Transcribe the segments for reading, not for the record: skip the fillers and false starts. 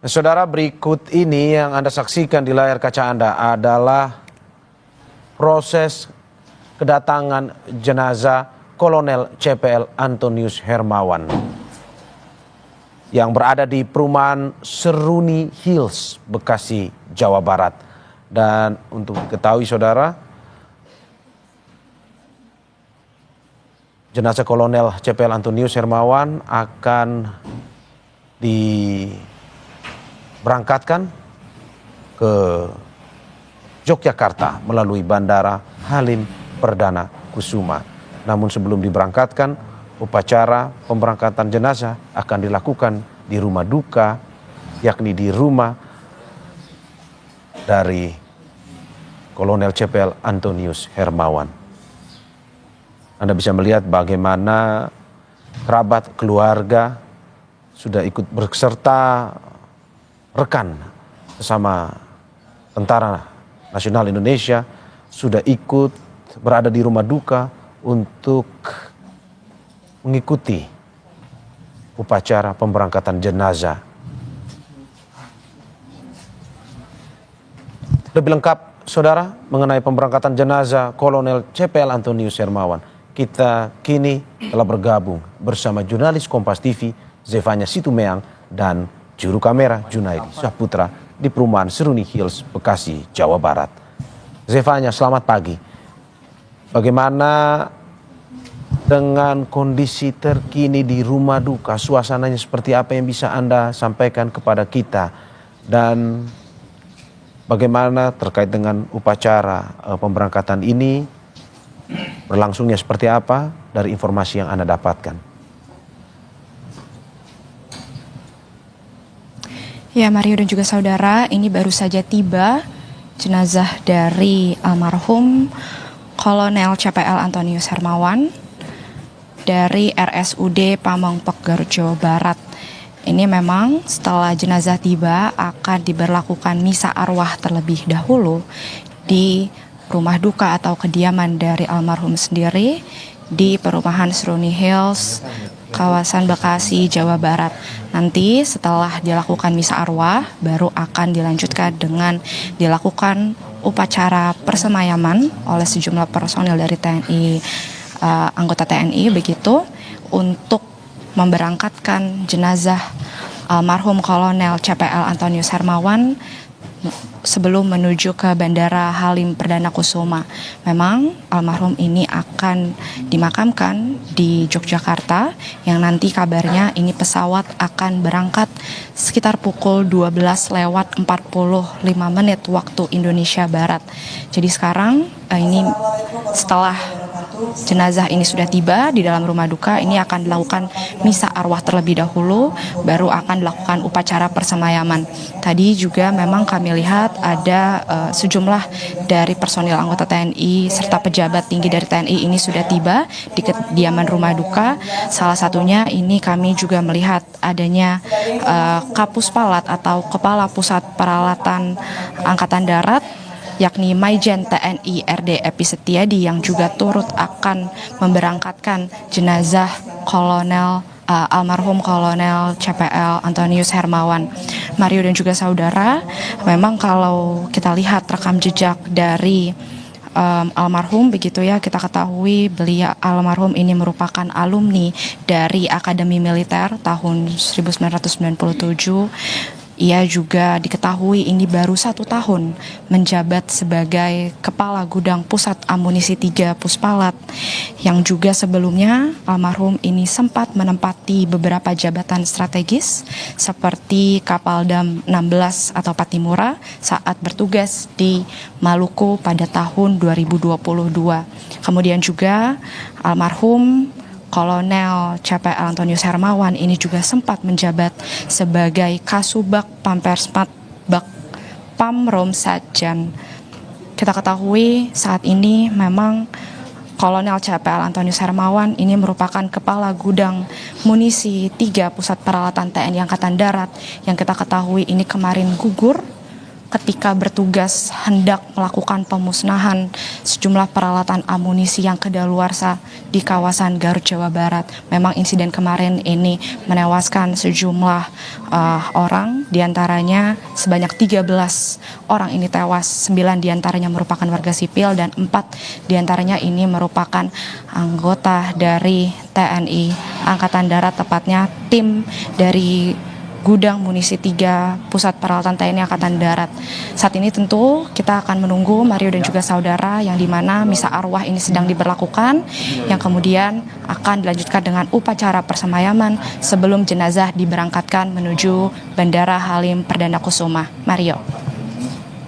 Saudara, berikut ini yang Anda saksikan di layar kaca Anda adalah proses kedatangan jenazah Kolonel CPL Antonius Hermawan yang berada di perumahan Seruni Hills, Bekasi, Jawa Barat. Dan untuk diketahui saudara, jenazah Kolonel CPL Antonius Hermawan akan diberangkatkan ke Yogyakarta melalui Bandara Halim Perdana Kusuma. Namun sebelum diberangkatkan, upacara pemberangkatan jenazah akan dilakukan di rumah duka, yakni di rumah dari Kolonel CPL Antonius Hermawan. Anda bisa melihat bagaimana kerabat keluarga sudah ikut berserta rekan sesama Tentara Nasional Indonesia sudah ikut berada di rumah duka untuk mengikuti upacara pemberangkatan jenazah. Lebih lengkap saudara mengenai pemberangkatan jenazah Kolonel CPL Antonius Hermawan, kita kini telah bergabung bersama jurnalis Kompas TV Zefanya Situmeang dan juru kamera Junaidi Saputra di perumahan Seruni Hills, Bekasi, Jawa Barat. Zefanya, selamat pagi. Bagaimana dengan kondisi terkini di rumah duka? Suasananya seperti apa yang bisa Anda sampaikan kepada kita? Dan bagaimana terkait dengan upacara pemberangkatan ini? Berlangsungnya seperti apa dari informasi yang Anda dapatkan? Ya, Mario dan juga saudara, ini baru saja tiba jenazah dari almarhum Kolonel CPL Antonius Hermawan dari RSUD Pamengpeuk, Garut, Jawa Barat. Ini memang setelah jenazah tiba akan diberlakukan misa arwah terlebih dahulu di rumah duka atau kediaman dari almarhum sendiri di perumahan Seruni Hills, kawasan Bekasi, Jawa Barat. Nanti setelah dilakukan misa arwah baru akan dilanjutkan dengan dilakukan upacara persemayaman oleh sejumlah personil dari TNI, anggota TNI begitu, untuk memberangkatkan jenazah almarhum Kolonel CPL Antonius Hermawan sebelum menuju ke Bandara Halim Perdana Kusuma. Memang almarhum ini akan dimakamkan di Yogyakarta, yang nanti kabarnya ini pesawat akan berangkat sekitar pukul 12:45 waktu Indonesia Barat. Jadi sekarang ini setelah jenazah ini sudah tiba di dalam rumah duka, ini akan dilakukan misa arwah terlebih dahulu, baru akan dilakukan upacara persemayaman. Tadi juga memang kami lihat ada sejumlah dari personil anggota TNI serta pejabat tinggi dari TNI ini sudah tiba di kediaman rumah duka. Salah satunya ini kami juga melihat adanya Kapuspalat atau Kepala Pusat Peralatan Angkatan Darat, yakni Maijen TNI RD Epi Setiadi, yang juga turut akan memberangkatkan jenazah almarhum Kolonel CPL Antonius Hermawan. Mario dan juga saudara, memang kalau kita lihat rekam jejak dari almarhum begitu ya, kita ketahui beliau almarhum ini merupakan alumni dari Akademi Militer tahun 1997. Ia juga diketahui ini baru 1 tahun menjabat sebagai Kepala Gudang Pusat Amunisi 3 Puspalat, yang juga sebelumnya almarhum ini sempat menempati beberapa jabatan strategis seperti Kapaldam 16 atau Patimura saat bertugas di Maluku pada tahun 2022. Kemudian juga almarhum Kolonel CPL Antonius Hermawan ini juga sempat menjabat sebagai Kasubag Pampersmat Bak Pamrom Satjan. Kita ketahui saat ini memang Kolonel CPL Antonius Hermawan ini merupakan Kepala Gudang Munisi 3 Pusat Peralatan TNI Angkatan Darat, yang kita ketahui ini kemarin gugur ketika bertugas hendak melakukan pemusnahan sejumlah peralatan amunisi yang kedaluarsa di kawasan Garut, Jawa Barat. Memang insiden kemarin ini menewaskan sejumlah orang, diantaranya sebanyak 13 orang ini tewas, 9 diantaranya merupakan warga sipil dan 4 diantaranya ini merupakan anggota dari TNI Angkatan Darat, tepatnya tim dari Gudang Munisi 3 Pusat Peralatan TNI Angkatan Darat. Saat ini tentu kita akan menunggu Mario dan juga saudara yang dimana misa arwah ini sedang diberlakukan, yang kemudian akan dilanjutkan dengan upacara persemayaman sebelum jenazah diberangkatkan menuju Bandara Halim Perdana Kusuma. Mario.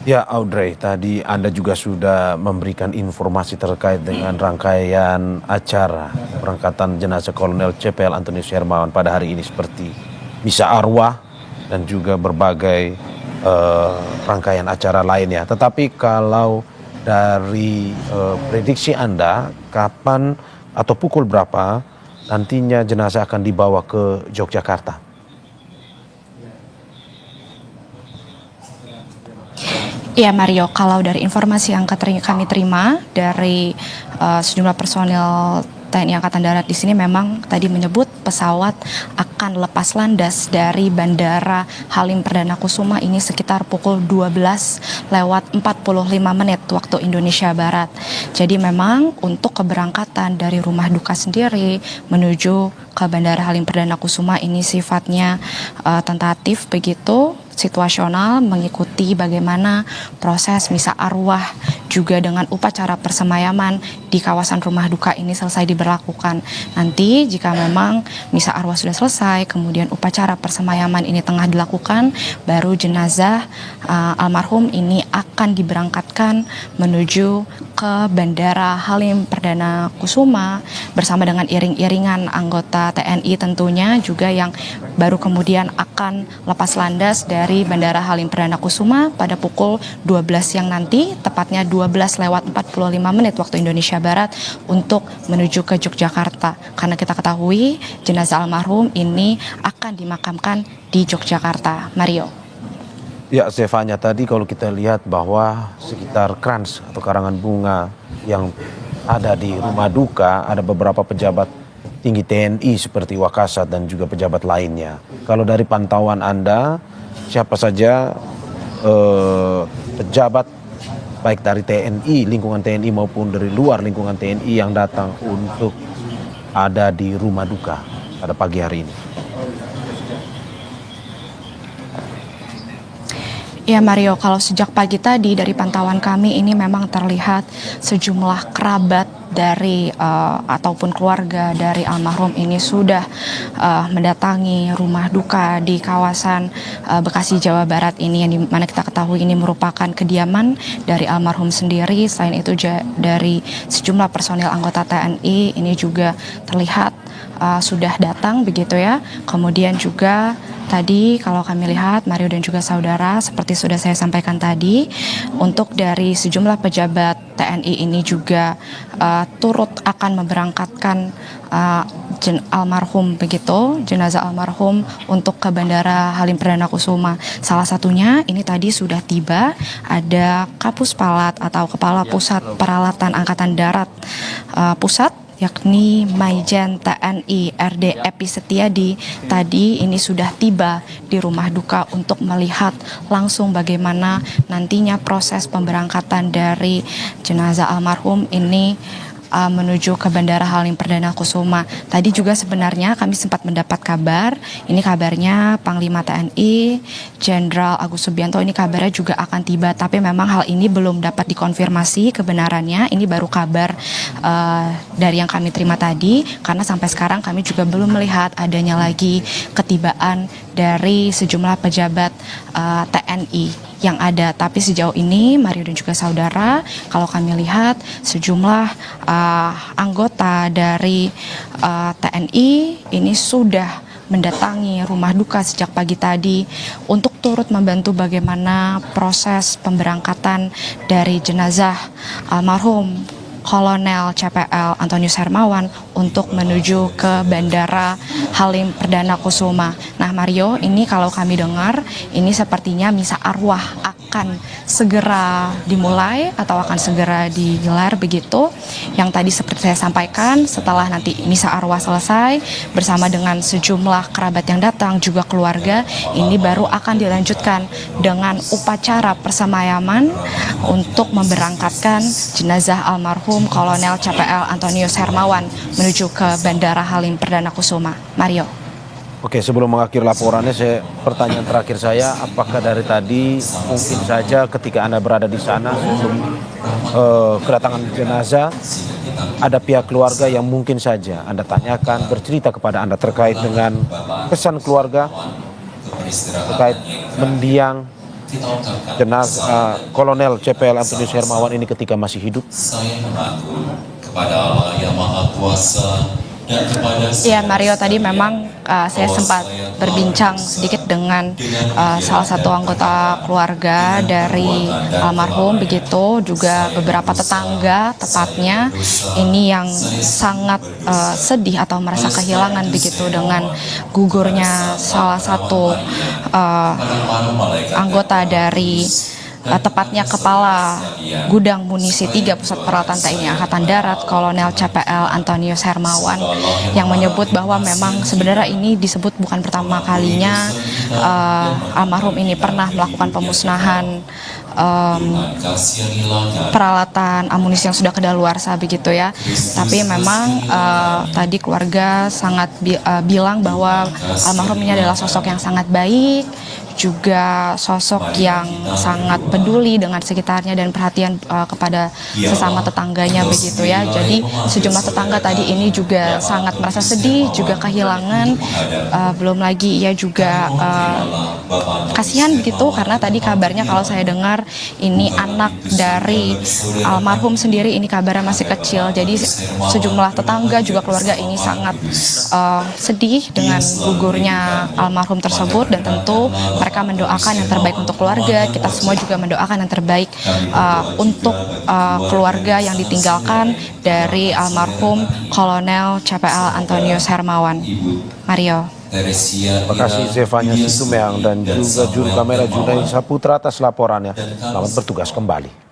Ya Audrey, tadi Anda juga sudah memberikan informasi terkait dengan rangkaian acara perangkatan jenazah Kolonel CPL Antonius Hermawan pada hari ini seperti misa arwah dan juga berbagai rangkaian acara lainnya. Tetapi kalau dari prediksi Anda, kapan atau pukul berapa nantinya jenazah akan dibawa ke Yogyakarta? Ya Mario, kalau dari informasi yang kami terima dari sejumlah personil TNI Angkatan Darat di sini memang tadi menyebut pesawat akan lepas landas dari Bandara Halim Perdana Kusuma ini sekitar pukul 12:45 waktu Indonesia Barat. Jadi memang untuk keberangkatan dari rumah duka sendiri menuju ke Bandara Halim Perdana Kusuma ini sifatnya tentatif begitu, situasional, mengikuti bagaimana proses misa arwah juga dengan upacara persemayaman di kawasan rumah duka ini selesai diberlakukan. Nanti jika memang misa arwah sudah selesai, kemudian upacara persemayaman ini tengah dilakukan, baru jenazah almarhum ini akan diberangkatkan menuju ke Bandara Halim Perdana Kusuma bersama dengan iring-iringan anggota TNI tentunya juga yang baru kemudian akan lepas landas dari Bandara Halim Perdana Kusuma pada pukul 12 siang nanti, tepatnya 12:45 waktu Indonesia Barat untuk menuju ke Yogyakarta. Karena kita ketahui jenazah almarhum ini akan dimakamkan di Yogyakarta. Mario. Ya, Zevanya, tadi kalau kita lihat bahwa sekitar krans atau karangan bunga yang ada di rumah duka, ada beberapa pejabat tinggi TNI seperti Wakasat dan juga pejabat lainnya. Kalau dari pantauan Anda, siapa saja pejabat baik dari TNI, lingkungan TNI maupun dari luar lingkungan TNI yang datang untuk ada di rumah duka pada pagi hari ini? Ya Mario, kalau sejak pagi tadi dari pantauan kami ini memang terlihat sejumlah kerabat dari ataupun keluarga dari almarhum ini sudah mendatangi rumah duka di kawasan Bekasi, Jawa Barat ini, yang dimana kita ketahui ini merupakan kediaman dari almarhum sendiri. Selain itu dari sejumlah personil anggota TNI ini juga terlihat sudah datang begitu ya. Kemudian juga tadi kalau kami lihat Mario dan juga saudara, seperti sudah saya sampaikan tadi, untuk dari sejumlah pejabat TNI ini juga turut akan memberangkatkan almarhum begitu, jenazah almarhum untuk ke Bandara Halim Perdana Kusuma. Salah satunya ini tadi sudah tiba, ada Kapuspalat atau Kepala Pusat Peralatan Angkatan Darat Pusat, yakni Maijen TNI RD Epi Setiadi. Tadi ini sudah tiba di rumah duka untuk melihat langsung bagaimana nantinya proses pemberangkatan dari jenazah almarhum ini menuju ke Bandara Halim Perdana Kusuma. Tadi juga sebenarnya kami sempat mendapat kabar, ini kabarnya Panglima TNI Jenderal Agus Subianto ini kabarnya juga akan tiba, tapi memang hal ini belum dapat dikonfirmasi kebenarannya. Ini baru kabar dari yang kami terima tadi, karena sampai sekarang kami juga belum melihat adanya lagi ketibaan dari sejumlah pejabat TNI yang ada. Tapi sejauh ini Mario dan juga saudara, kalau kami lihat sejumlah anggota dari TNI ini sudah mendatangi rumah duka sejak pagi tadi untuk turut membantu bagaimana proses pemberangkatan dari jenazah almarhum Kolonel CPL Antonius Hermawan untuk menuju ke Bandara Halim Perdana Kusuma. Nah Mario, ini kalau kami dengar ini sepertinya misa arwah akan segera dimulai atau akan segera digelar begitu. Yang tadi seperti saya sampaikan, setelah nanti misa arwah selesai bersama dengan sejumlah kerabat yang datang juga keluarga, ini baru akan dilanjutkan dengan upacara persemayaman untuk memberangkatkan jenazah almarhum Kolonel CPL Antonius Hermawan menuju ke Bandara Halim Perdana Kusuma. Mario. Oke, sebelum mengakhiri laporannya, pertanyaan terakhir saya, apakah dari tadi mungkin saja ketika Anda berada di sana sebelum kedatangan jenazah, ada pihak keluarga yang mungkin saja Anda tanyakan, bercerita kepada Anda terkait dengan pesan keluarga, terkait mendiang jenazah Kolonel CPL Antonius Hermawan ini ketika masih hidup? Saya mengaku kepada Allah yang Maha Kuasa dan kepada Ya Mario, tadi memang saya sempat berbincang sedikit dengan salah satu anggota keluarga dari almarhum begitu, juga beberapa tetangga tepatnya ini yang sangat sedih atau merasa kehilangan begitu dengan gugurnya salah satu anggota dari tepatnya Kepala Gudang Munisi 3 Pusat Peralatan TNI Angkatan Darat, Kolonel CPL Antonius Hermawan, yang menyebut bahwa memang sebenarnya ini disebut bukan pertama kalinya almarhum ini pernah melakukan pemusnahan peralatan amunisi yang sudah kedaluarsa begitu ya. Tapi memang tadi keluarga sangat bilang bahwa almarhum ini adalah sosok yang sangat baik, juga sosok yang sangat peduli dengan sekitarnya dan perhatian kepada sesama tetangganya begitu ya. Jadi sejumlah tetangga tadi ini juga sangat merasa sedih, juga kehilangan, belum lagi ia juga kasihan begitu karena tadi kabarnya kalau saya dengar ini anak dari almarhum sendiri ini kabarnya masih kecil. Jadi sejumlah tetangga juga keluarga ini sangat sedih dengan gugurnya almarhum tersebut, dan tentu mereka mendoakan yang terbaik untuk keluarga. Kita semua juga mendoakan yang terbaik untuk keluarga yang ditinggalkan dari almarhum Kolonel CPL Antonius Hermawan. Mario. Terima kasih Zefanya Situmeang dan juga juru kamera Junai Saputra atas laporannya. Selamat bertugas kembali.